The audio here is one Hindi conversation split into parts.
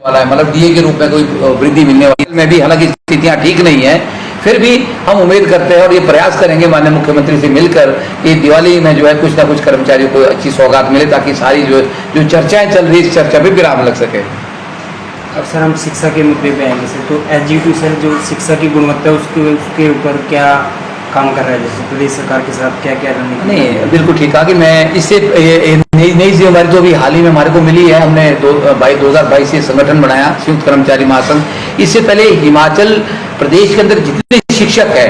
वाला है, मतलब डीए के रूप में कोई वृद्धि मिलने वाली में भी, हालांकि स्थितियां ठीक नहीं है, फिर भी हम उम्मीद करते हैं और ये प्रयास करेंगे माननीय मुख्यमंत्री से मिलकर कि दिवाली में जो है कुछ ना कुछ कर्मचारियों को अच्छी सौगात मिले, ताकि सारी जो चर्चाएं चल रही, इस चर्चा पे विराम लग सके। अब सर हम शिक्षा के मुद्दे पे आएंगे सर, तो एजुकेशन जो शिक्षा की गुणवत्ता उसके ऊपर क्या काम कर रहा है, जैसे प्रदेश सरकार के साथ क्या क्या रणनीति? नहीं, बिल्कुल ठीक कहा कि मैं इससे नई जिम्मेदारी तो अभी हाल ही में हमारे को मिली है। हमने 2022 से संगठन बनाया संयुक्त कर्मचारी महासंघ। इससे पहले हिमाचल प्रदेश के अंदर जितने शिक्षक है,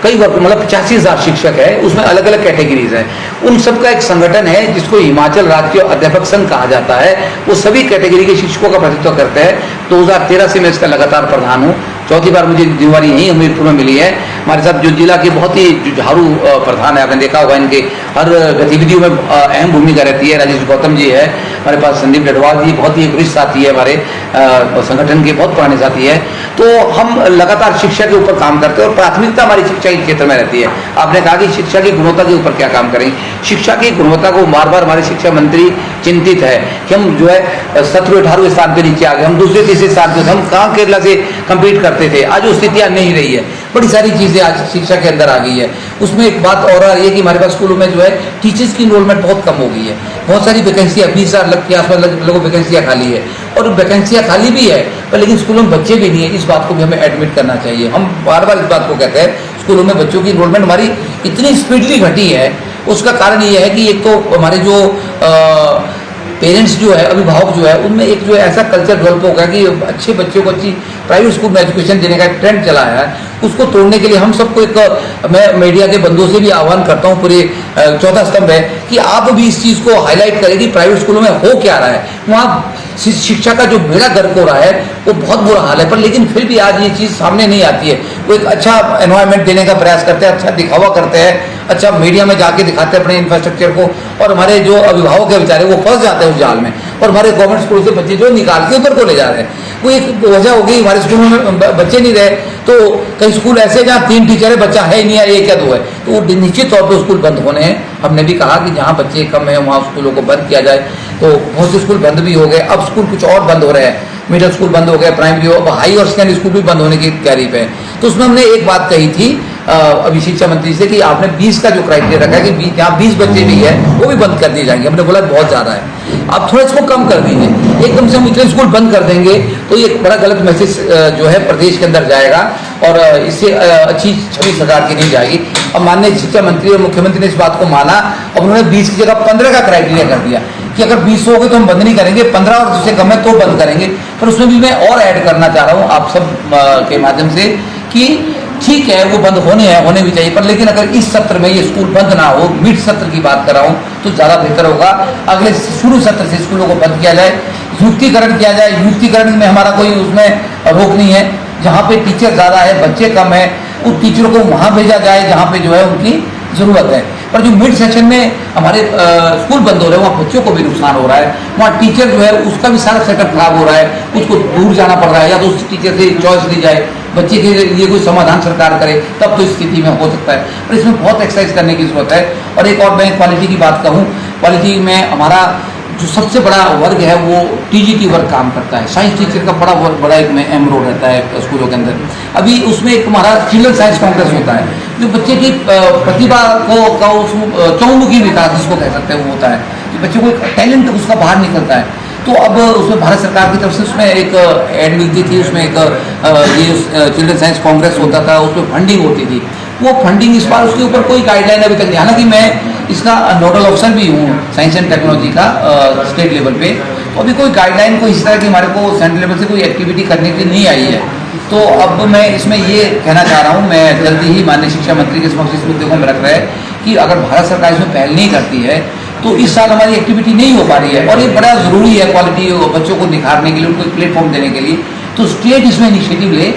कई वर्ग मतलब 85,000 शिक्षक है, उसमें अलग अलग कैटेगरीज है, उन सबका एक संगठन है जिसको हिमाचल राज्य अध्यापक संघ कहा जाता है। वो सभी कैटेगरी के शिक्षकों का प्रतिनिधित्व करते हैं। 2013 से मैं इसका लगातार प्रधान हूँ, चौथी बार मुझे जिम्मेवारी यही हमीरपुर में मिली है। हमारे साथ जो जिला के बहुत ही जुझारू प्रधान है, आपने देखा होगा इनके हर गतिविधियों में अहम भूमिका रहती है। राजेश गौतम जी है हमारे पास, संदीप डडवाल जी बहुत ही वरिष्ठ साथी है, हमारे संगठन के बहुत पुराने साथी है। तो हम लगातार शिक्षा के ऊपर काम करते हैं और प्राथमिकता हमारी शिक्षा के क्षेत्र में रहती है। आपने कहा कि शिक्षा की गुणवत्ता के ऊपर क्या काम करें। शिक्षा की गुणवत्ता को बार बार हमारे शिक्षा मंत्री चिंतित है कि हम जो है 17वें 18वें स्थान पे नीचे आ गए, हम दूसरे तीसरे स्थान पे, हम कहाँ केरला से कम्पीट करते थे, आज वो स्थितियाँ नहीं रही है। बड़ी सारी चीज़ें आज शिक्षा के अंदर आ गई है। उसमें एक बात और आ रही है कि हमारे पास स्कूलों में जो है टीचर्स की इनरोलमेंट बहुत कम हो गई है। बहुत सारी वैकेंसियाँ 20,000 के आसपास लोगों वैकेंसियाँ खाली है, और वैकेंसियाँ खाली भी है पर लेकिन स्कूलों में बच्चे भी नहीं है। इस बात को भी हमें एडमिट करना चाहिए। हम बार बार इस बात को कहते हैं, स्कूलों में बच्चों की इनरोलमेंट हमारी इतनी स्पीडली घटी है, उसका कारण ये है कि एक तो हमारे जो पेरेंट्स जो है, अभिभावक जो है, उनमें एक जो है ऐसा कल्चर डेवलप होगा कि अच्छे बच्चों को अच्छी प्राइवेट स्कूल में एजुकेशन देने का ट्रेंड चला है। उसको तोड़ने के लिए हम सबको एक, मैं मीडिया के बंधुओं से भी आह्वान करता हूँ, पूरे चौथा स्तंभ है कि आप भी इस चीज़ को हाईलाइट करें कि प्राइवेट स्कूलों में हो क्या रहा है। वहाँ शिक्षा का जो बेड़ा गर्क हो रहा है वो बहुत बुरा हाल है, पर लेकिन फिर भी आज ये चीज़ सामने नहीं आती है। वो एक अच्छा एनवायरनमेंट देने का प्रयास करते हैं, अच्छा दिखावा करते हैं, अच्छा मीडिया में जाके दिखाते हैं अपने इंफ्रास्ट्रक्चर को, और हमारे जो अभिभावक है बेचारे वो फंस जाते हैं उस जाल में, और हमारे गवर्नमेंट स्कूल से बच्चे जो निकाल के ऊपर को ले जा रहे हैं। वो एक वजह होगी, हमारे स्कूलों में बच्चे नहीं रहे, तो कई स्कूल ऐसे जहाँ 3 टीचर है, बच्चा है ही नहीं है, 1 या 2 है, तो वो निश्चित तौर पर स्कूल बंद होने हैं। हमने भी कहा कि जहाँ बच्चे कम है वहाँ स्कूलों को बंद किया जाए, तो बहुत से स्कूल बंद भी हो गए। अब स्कूल कुछ और बंद हो रहे हैं, मिडिल स्कूल बंद हो गए, प्राइमरी हो, अब हाई और सेकेंडरी स्कूल भी बंद होने की तैयारी पे है। तो उसमें हमने एक बात कही थी अभी शिक्षा मंत्री से कि आपने 20 का जो क्राइटेरिया रखा है कि जहाँ 20 बच्चे भी है वो भी बंद कर दिए जाएंगे। हमने बोला बहुत ज़्यादा है, आप थोड़ा इसको कम कर दीजिए। एकदम से हम इतने स्कूल बंद कर देंगे तो ये बड़ा गलत मैसेज जो है प्रदेश के अंदर जाएगा, और इससे अच्छी छवि सरकार की नहीं जाएगी। अब माननीय शिक्षा मंत्री और मुख्यमंत्री ने इस बात को माना, और उन्होंने 20 की जगह 15 का क्राइटेरिया कर दिया कि अगर 20 हो गए तो हम बंद नहीं करेंगे, 15 और उससे कम है तो बंद करेंगे। पर उसमें भी मैं और ऐड करना चाह रहा हूँ आप सब के माध्यम से कि ठीक है वो बंद होने भी चाहिए, पर लेकिन अगर इस सत्र में ये स्कूल बंद ना हो, मिड सत्र की बात कर रहा हूँ, तो ज़्यादा बेहतर होगा। अगले शुरू सत्र से स्कूलों को बंद किया जाए, युक्तिकरण किया जाए। युक्तिकरण में हमारा कोई उसमें रोक नहीं है। जहाँ पे टीचर ज़्यादा है, बच्चे कम है, उन टीचरों को वहाँ भेजा जाए जहाँ पे जो है उनकी ज़रूरत है। पर जो मिड सेशन में हमारे स्कूल बंद हो रहे हैं, वहाँ बच्चों को भी नुकसान हो रहा है, वहाँ टीचर जो है उसका भी सारा सेटअप खराब हो रहा है, उसको दूर जाना पड़ रहा है, या तो उस टीचर से चॉइस ली जाए, बच्चे के लिए कोई समाधान सरकार करे, तब तो इस स्थिति में हो सकता है। पर इसमें बहुत एक्सरसाइज करने की जरूरत है। और एक और मैं क्वालिटी की बात कहूँ, क्वालिटी में हमारा जो सबसे बड़ा वर्ग है वो टीजीटी वर्ग काम करता है। साइंस टीचर का बड़ा एक अहम रोल रहता है स्कूलों के अंदर। अभी उसमें एक हमारा चिल्ड्रन साइंस कांग्रेस होता है, जो बच्चे की प्रतिभा को चौमुखी विकास जिसको कह सकते हैं वो होता है, कि बच्चे को एक टैलेंट उसका बाहर निकलता है। तो अब उसमें भारत सरकार की तरफ से उसमें एक ऐड मिलती थी, उसमें एक ये चिल्ड्रन साइंस कांग्रेस होता था, उसमें फंडिंग होती थी। वो फंडिंग इस बार उसके ऊपर कोई गाइडलाइन अभी तक नहीं, हालांकि मैं इसका नोडल ऑफिसर भी हूँ साइंस एंड टेक्नोलॉजी का स्टेट लेवल पे, तो अभी कोई गाइडलाइन कोई इस तरह की हमारे को सेंट्रल लेवल से कोई एक्टिविटी करने की नहीं आई है। तो अब मैं इसमें ये कहना चाह रहा हूँ, मैं जल्दी ही माननीय शिक्षा मंत्री के समक्ष इस मुद्दे को हम रख रहे हैं कि अगर भारत सरकार इसमें पहल नहीं करती है तो इस साल हमारी एक्टिविटी नहीं हो पा रही है, और ये बड़ा ज़रूरी है क्वालिटी बच्चों को निखारने के लिए, उनको एक प्लेटफॉर्म देने के लिए। तो स्टेट इसमें इनिशिएटिव ले,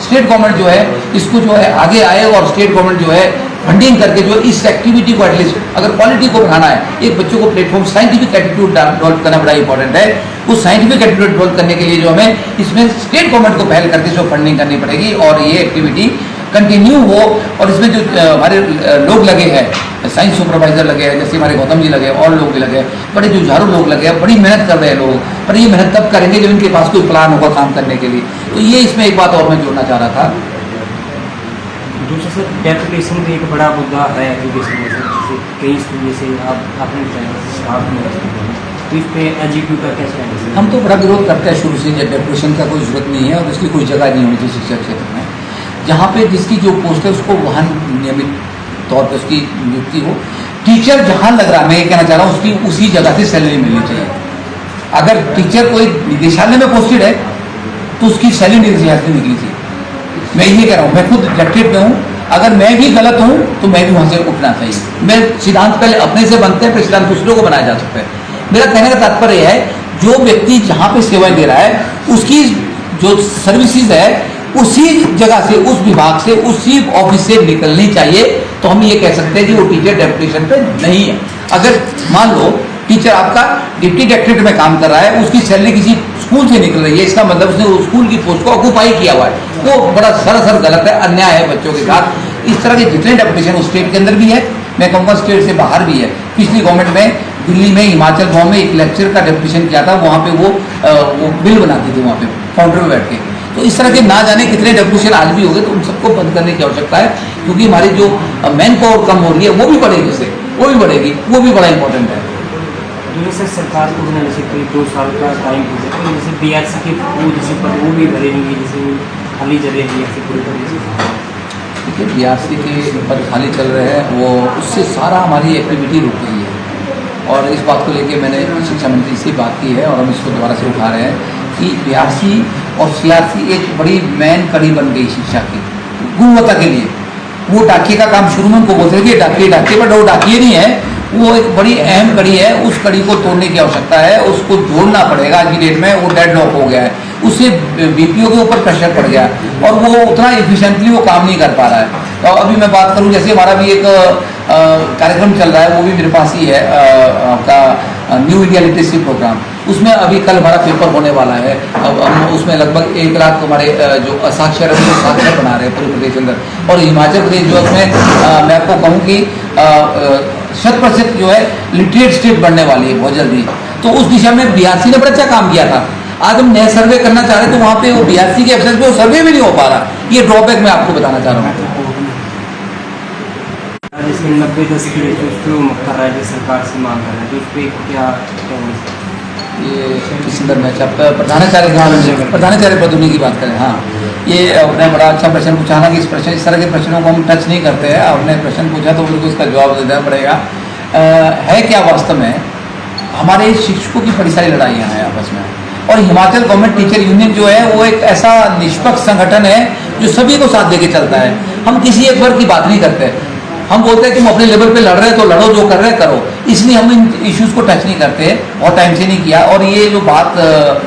स्टेट गवर्नमेंट जो है इसको जो है आगे आए, और स्टेट गवर्नमेंट जो है फंडिंग करके जो इस एक्टिविटी को एटलीस्ट अगर क्वालिटी को बढ़ाना है, एक बच्चों को प्लेटफॉर्म साइंटिफिक एटीट्यूड डेवलप करना बड़ा इंपॉर्टेंट है। उस साइंटिफिक एटीट्यूड डेवलप करने के लिए जो हमें इसमें स्टेट गवर्नमेंट को पहल करके इसको फंडिंग करनी पड़ेगी, और ये एक्टिविटी कंटिन्यू हो और इसमें जो हमारे लोग लगे हैं, साइंस सुपरवाइजर लगे हैं, जैसे हमारे गौतम जी लगे, और लोग भी लगे, बड़े जुझारू लोग लगे हैं, बड़ी मेहनत कर रहे हैं लोग, पर ये मेहनत तब करेंगे जब इनके पास कोई प्लान होगा काम करने के लिए। तो ये इसमें एक बात और मैं जोड़ना चाह रहा था। दूसरा सर, डेपुटेशन भी एक बड़ा मुद्दा है एजुकेशन में सर, जैसे कई स्कूल जैसे आपने बताया स्टाफ में, तो इस पे एजीक्यू का क्या स्टैंड है? हम तो बड़ा विरोध करते हैं शुरू से, डेपुटेशन का कोई जरूरत नहीं है और इसकी कोई जगह नहीं होनी चाहिए शिक्षा क्षेत्र में। जहाँ पे जिसकी जो पोस्ट है उसको वहाँ नियमित तौर पर उसकी नियुक्ति हो। टीचर जहाँ लग रहा है, मैं ये कहना चाह रहा हूँ, उसकी उसी जगह से सैलरी मिलनी चाहिए। अगर टीचर कोई निदेशालय में पोस्टेड है तो उसकी सैलरी निदेशालय से निकली चाहिए। मैं ये कह रहा हूँ, मैं खुद डायरेक्टरेट में हूँ, अगर मैं भी गलत हूँ तो मैं भी वहाँ से उठना चाहिए। मैं सिद्धांत पहले अपने से बनते हैं, फिर सिद्धांत दूसरों को बनाया जा सकता है। मेरा कहने का तात्पर्य है, जो व्यक्ति जहाँ पे सेवाएं दे रहा है उसकी जो सर्विसेज है उसी जगह से, उस विभाग से, उसी ऑफिस से निकलनी चाहिए। तो हम ये कह सकते हैं कि वो टीचर डेपुटेशन पे नहीं है। अगर मान लो टीचर आपका डिप्टी डायरेक्टरेट में काम कर रहा है, उसकी सैलरी किसी स्कूल से निकल रही है, इसका मतलब उसने उस स्कूल की पोस्ट को ऑक्यूपाई किया हुआ है, वो बड़ा सरासर गलत है, अन्याय है बच्चों के साथ। इस तरह के जितने डेपुटेशन उस स्टेट के अंदर भी है, मैं कहूँगा स्टेट से बाहर भी है। पिछली गवर्नमेंट में दिल्ली में हिमाचल गाँव में एक लेक्चर का डेपुटेशन किया था, वहाँ पे वो बिल बनाती थी वहाँ पे काउंटर में बैठ के। तो इस तरह के ना जाने कितने डेपुटेशन आज भी हो गए, तो उन सबको बंद करने की आवश्यकता है, क्योंकि हमारी जो मैन पावर कम हो रही है वो भी बढ़ेगी, इससे वो भी बढ़ेगी, वो भी बड़ा इंपॉर्टेंट है। जैसे सरकार को भी जैसे कोई 2 साल का टाइम हो जाए, जैसे BRC के वो जैसे पद वो भी भरे नहीं, जैसे खाली जगह BRC पूरी तरह से। देखिए BRC के पद खाली चल रहे हैं, वो उससे सारा हमारी एक्टिविटी रुक गई है। और इस बात को लेके मैंने शिक्षा मंत्री से बात की है और हम इसको दोबारा से उठा रहे हैं कि BRC और CRC एक बड़ी मेन कड़ी बन गई शिक्षा की गुणवत्ता के लिए। वो डाकिए का काम शुरू में उनको बोलते थे कि डाकिए पर वो डाकिए नहीं है, वो एक बड़ी अहम कड़ी है, उस कड़ी को तोड़ने की आवश्यकता है, उसको जोड़ना पड़ेगा। आज की डेट में वो डेडलॉक हो गया है, उससे BPO के ऊपर प्रेशर पड़ गया और वो उतना इफिशिएंटली वो काम नहीं कर पा रहा है। तो अभी मैं बात करूं, जैसे हमारा भी एक कार्यक्रम चल रहा है, वो भी मेरे पास ही है, आपका न्यू इंडिया लिटरेसी प्रोग्राम। उसमें अभी कल हमारा पेपर होने वाला है। अब हम उसमें लगभग 1 लाख हमारे जो असाक्षर है वो साक्षर बना रहे हैं पूरे प्रदेश के अंदर। और हिमाचल प्रदेश जो उसमें मैं आपको कहूँ कि 100% जो है लिटरेट स्टेट बनने वाली है बहुत जल्दी। तो उस दिशा में BRC ने बड़ा अच्छा काम किया था। आज हम नए सर्वे करना चाह रहे हैं तो वहाँ पे वो BRC के अफसर पे वो सर्वे भी नहीं हो पा रहा। ये ड्रॉबैक मैं आपको बताना चाह रहा हूँ। जैसे 90-10 की रेशो उस पर कर रहा है, जो सरकार से मांग कर रहा है, तो उस पर क्या ये इस संदर्भ में प्रधानाचार्य पदोन्नति की बात करें। हाँ, ये आपने बड़ा अच्छा प्रश्न पूछा ना कि इस तरह के प्रश्नों को हम टच नहीं करते हैं। आपने प्रश्न पूछा तो बिल्कुल उसका जवाब देना पड़ेगा। है क्या वास्तव में हमारे शिक्षकों की बड़ी सारी लड़ाइयाँ हैं आपस में, और हिमाचल गवर्नमेंट टीचर यूनियन जो है वो एक ऐसा निष्पक्ष संगठन है जो सभी को साथ लेके चलता है। हम किसी एक वर्ग की बात नहीं करते, हम बोलते हैं कि तुम अपने लेवल पे लड़ रहे हो तो लड़ो, जो कर रहे करो, इसलिए हम इन इश्यूज़ को टच नहीं करते, बहुत टाइम से नहीं किया। और ये जो बात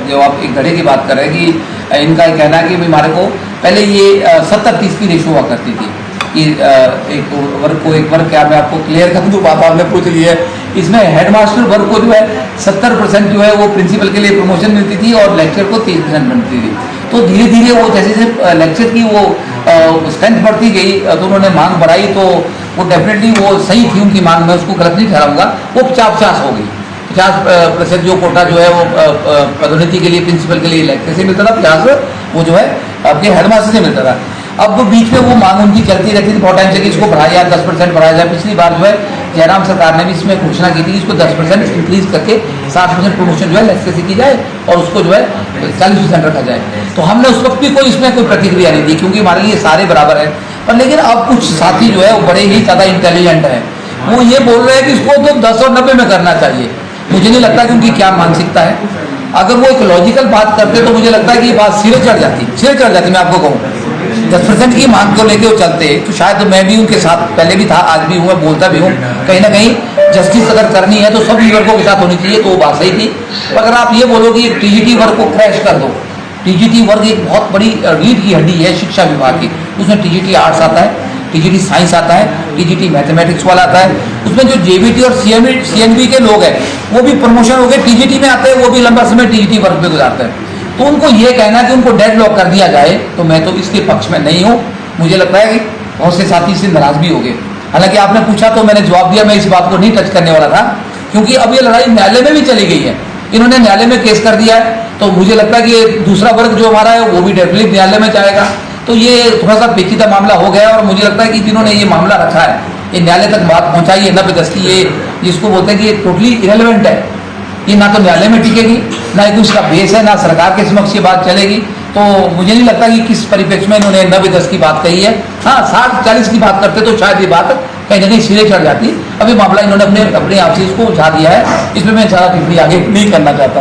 जो आप एक घड़े की बात कर रहे हैं कि इनका ये कहना है कि हमारे को पहले ये 70-30 की रेशो हुआ करती थी कि एक वर्ग क्या, मैं आपको क्लियर कर दूँ, बात आपने पूछ ली है। इसमें हेडमास्टर वर्ग को जो है 70% जो है वो प्रिंसिपल के लिए प्रमोशन मिलती थी और लेक्चर को 30% मिलती थी। तो धीरे धीरे वो जैसे जैसे लेक्चर की वो स्ट्रेंथ बढ़ती गई तो उन्होंने मांग बढ़ाई, तो वो डेफिनेटली वो सही थी उनकी मांग, में उसको गलत नहीं ठहराऊंगा। वो 50-50 हो गई, 50% जो कोटा जो है वो पदोन्नति के लिए प्रिंसिपल के लिए लेक्चर से मिलता था, 50 वो जो है आपके हेडमास्टर से मिलता था। अब वो बीच में वो मांग उनकी चलती रहती थी बहुत टाइम से कि इसको बढ़ाया जाए, 10% बढ़ाया जाए। पिछली बार जो है जयराम सरकार ने भी इसमें घोषणा की थी कि इसको 10% इंक्रीज करके 60% प्रमोशन जो है लेक्चर से की जाए और उसको जो है 40% रखा जाए। तो हमने उस वक्त भी कोई इसमें कोई प्रतिक्रिया नहीं दी, क्योंकि हमारे लिए सारे बराबर है। पर लेकिन अब कुछ साथी जो है वो बड़े ही ज़्यादा इंटेलिजेंट है, वो ये बोल रहे हैं कि इसको तो 10 और 90 में करना चाहिए। मुझे नहीं लगता कि उनकी क्या मानसिकता है। अगर वो एक लॉजिकल बात करते तो मुझे लगता है कि ये बात सिरे चढ़ जाती। मैं आपको कहूँ 10% की मांग को लेके वो चलते तो शायद मैं भी उनके साथ पहले भी था, आज भी हूँ, मैं बोलता भी हूँ। कहीं ना कहीं जस्टिस अगर करनी है तो सभी वर्गों के साथ होनी चाहिए, तो वो बात सही थी। अगर आप ये बोलो कि TGT वर्ग को क्रैश कर दो, TGT वर्ग एक बहुत बड़ी रीढ़ की हड्डी है शिक्षा विभाग की। उसमें TGT आर्ट्स आता है, TGT साइंस आता है, TGT मैथमेटिक्स वाला आता है। उसमें जो JBT और CNB के लोग हैं वो भी प्रमोशन हो गए TGT में आते हैं, वो भी लंबा समय TGT वर्ग में गुजारते हैं। तो उनको ये कहना कि उनको डेडलॉक कर दिया जाए, तो मैं तो इसके पक्ष में नहीं हूँ। मुझे लगता है कि बहुत से साथी इससे नाराज भी हो गए। हालांकि आपने पूछा तो मैंने जवाब दिया, मैं इस बात को नहीं टच करने वाला था, क्योंकि अब ये लड़ाई न्यायालय में भी चली गई है। इन्होंने न्यायालय में केस कर दिया है, तो मुझे लगता है कि ये दूसरा वर्ग जो हमारा है वो भी डेफिनेटली न्यायालय में जाएगा। तो ये थोड़ा सा पेचीदा मामला हो गया, और मुझे लगता है कि जिन्होंने ये मामला रखा है, ये न्यायालय तक बात पहुंचाई है 90-10 ये जिसको बोलते हैं कि ये टोटली इरेलीवेंट है। ये ना तो न्यायालय में टिकेगी, ना ही उसका बेस है, ना सरकार के समक्ष ये बात चलेगी। तो मुझे नहीं लगता कि किस परिप्रेक्ष्य में इन्होंने 90-10 की बात कही है। हाँ, 60-40 की बात करते तो शायद ये बात कहीं ना कहीं सिरे चढ़ जाती। अभी मामला इन्होंने अपने आप से इसको उठा दिया है, इसमें मैं ज़्यादा टिप्पणी आगे नहीं करना चाहता।